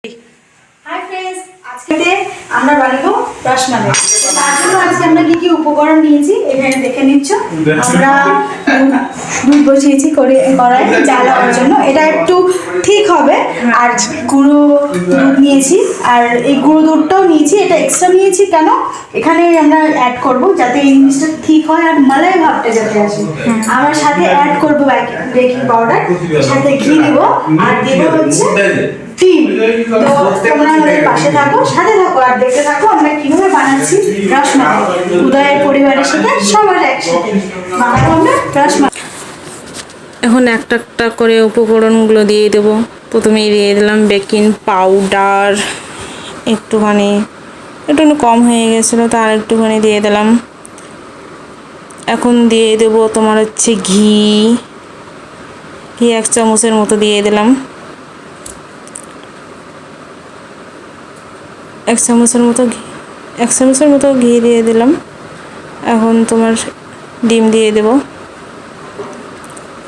Hi friends, আজকে আমরা বানাবো রসমালাই। তার জন্য আজকে আমরা কি কি উপকরণ নিয়েছি এখানে দেখে নিচ্ছ। আমরা দুধ বসিয়েছি কড়াই জাল হওয়ার জন্য, এটা একটু ঠিক হবে। আর গুঁড়ো দুধ নিয়েছি, আর এই গুঁড়ো দুধটাও নিয়েছি, এটা এক্সট্রা নিয়েছি কেন, এখানে আমরা অ্যাড করব যাতে এই জিনিসটা ঠিক হয় আর মালাই ভাবটা যাতে আসে। আমার সাথে অ্যাড করবো বেকিং পাউডার, সাথে ঘি দেবো, আর দেবো হচ্ছে ডিম। তো তোমরা আমাদের পাশে থাকো, সাথে থাকো, আর দেখতে থাকো আমরা কিভাবে বানাচ্ছি রসমালাই। উদয়ের পরিবারের সাথে সবার একসাথে বানাবো আমরা রসমালাই। এখন একটা একটা করে উপকরণগুলো দিয়ে দেবো। প্রথমেই দিয়ে দিলাম বেকিং পাউডার, একটুখানি কম হয়ে গেছিলো, তো আর একটুখানি দিয়ে দিলাম। এখন দিয়ে দেবো তোমার হচ্ছে ঘি 1 চামচের মতো দিয়ে দিলাম। 1 চামচের মতো ঘি দিয়ে দিলাম। এখন তোমার ডিম দিয়ে দেবো।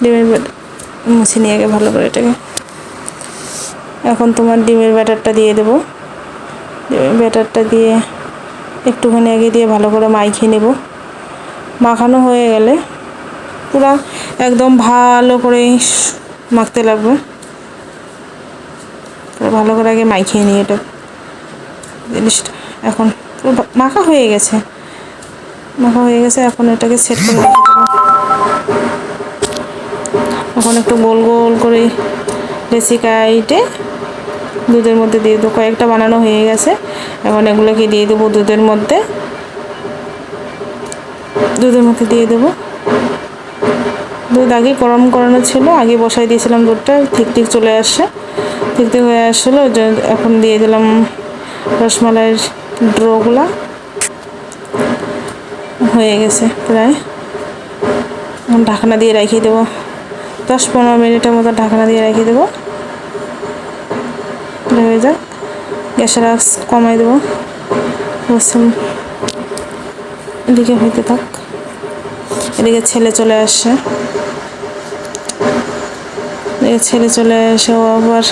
ডিমের মুছে নিয়ে আগে ভালো করে এটাকে। এখন তোমার ডিমের ব্যাটারটা দিয়ে দেবো। ডিমের ব্যাটারটা দিয়ে একটুখানি আগে দিয়ে ভালো করে মাখিয়ে নেব। মাখানো হয়ে গেলে পুরো একদম ভালো করে মাখতে লাগবে। ভালো করে আগে মাখিয়ে নিই এটা জিনিসটা। এখন মাখা হয়ে গেছে, এখন এটাকে সেট করে রেখে দেবো। এখন একটু গোল গোল করে বেশি কাইটে দুধের মধ্যে দিয়ে দেবো। কয়েকটা বানানো হয়ে গেছে, এখন এগুলোকে দিয়ে দেবো দুধের মধ্যে দিয়ে দেবো। দুধ আগে গরম করানো ছিল, আগে বসাই দিয়েছিলাম দুধটা, ঠিক চলে আসছে, ঠিক হয়ে আসছিলো। এখন দিয়ে দিলাম রসমালাইয়ের ড্রোগুলা, হয়ে গেছে প্রায়। এখন ঢাকনা দিয়ে রেখে দেবো 10-15 মিনিটের মতো, ঢাকনা দিয়ে রেখে দেবো। হয়ে যাক, গ্যাসের আঁচ কমাই দেবো। এদিকে হইতে থাক। এদিকে ছেলে চলে আসছে, ও আবার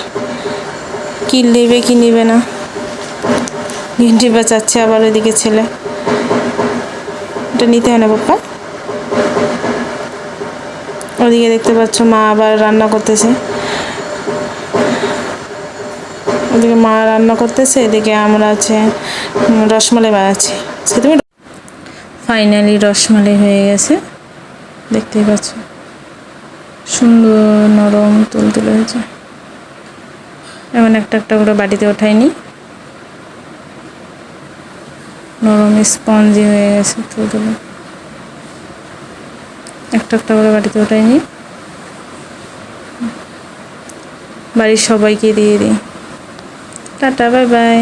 কি নেবে কি নেবে না ঘিন্টি বাঁচাচ্ছে আবার। এদিকে ছেলে, এটা নিতে হয় না বাপ্পা। ওদিকে দেখতে পাচ্ছ মা আবার রান্না করতেছে। ওদিকে মা রান্না করতেছে, এদিকে আমরা আছে রসমালাই বানাচ্ছি। তুমি ফাইনালি রসমালাই হয়ে গেছে, দেখতেই পাচ্ছ সুন্দর নরম তুলতুলে হয়েছে। এমন একটা একটা করে বাটিতে ওঠাই নি, নরম স্পঞ্জি হয়ে গেছে তুলতুলে। একটা একটা করে বাটিতে ওঠাই নি, বাড়ির সবাইকে দিয়ে দিই। Tata, bye bye.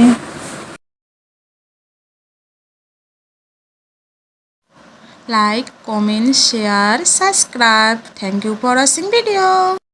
Like, comment, share, subscribe. Thank you for watching video.